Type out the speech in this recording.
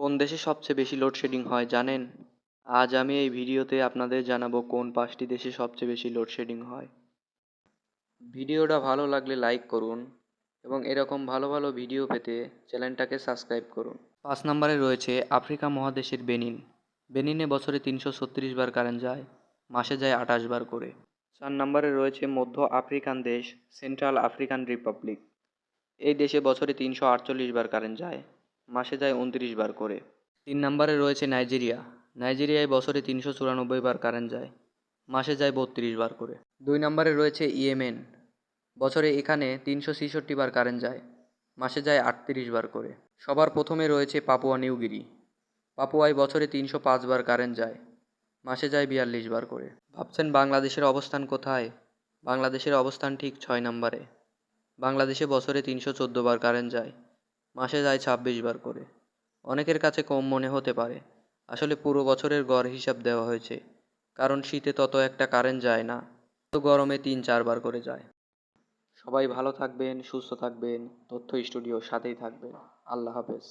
কোন দেশে সবচেয়ে বেশি লোডশেডিং হয় জানেন? আজ আমি এই ভিডিওতে আপনাদের জানাবো কোন 5টি দেশে সবচেয়ে বেশি লোডশেডিং হয়। ভিডিওটা ভালো লাগলে লাইক করুন এবং এরকম ভালো ভালো ভিডিও পেতে চ্যানেলটাকে সাবস্ক্রাইব করুন। 5 নম্বরে রয়েছে আফ্রিকা মহাদেশের বেনিন। বেনিনে বছরে 336 বার কারেন্ট যায়, মাসে যায় 28 বার করে। 4 নম্বরে রয়েছে মধ্য আফ্রিকান দেশ সেন্ট্রাল আফ্রিকান রিপাবলিক। এই দেশে বছরে 348 বার কারেন্ট যায়, মাসে যায় 29 বার করে। 3 নম্বরে রয়েছে নাইজেরিয়া। নাইজেরিয়ায় বছরে 394 বার কারেন্ট যায়, মাসে যায় 32 বার করে। 2 নম্বরে রয়েছে ইয়েমেন। বছরে এখানে 366 বার কারেন্ট যায়, মাসে যায় 38 বার করে। সবার প্রথমে রয়েছে পাপুয়া নিউগিনি। পাপুয়ায় বছরে 305 বার কারেন্ট যায়, মাসে যায় 42 বার করে। ভাবছেন বাংলাদেশের অবস্থান কোথায়? বাংলাদেশের অবস্থান ঠিক 6 নম্বরে। বাংলাদেশে বছরে 314 বার কারেন্ট যায়, মাসে যায় 26 বার করে। অনেকের কাছে কম মনে হতে পারে, আসলে পুরো বছরের গড় হিসাব দেওয়া হয়েছে, কারণ শীতে তত একটা কারেন্ট যায় না, তো গরমে 3-4 বার করে যায়। সবাই ভালো থাকবেন, সুস্থ থাকবেন, তথ্য স্টুডিওর সাথেই থাকবেন। আল্লাহ হাফেজ।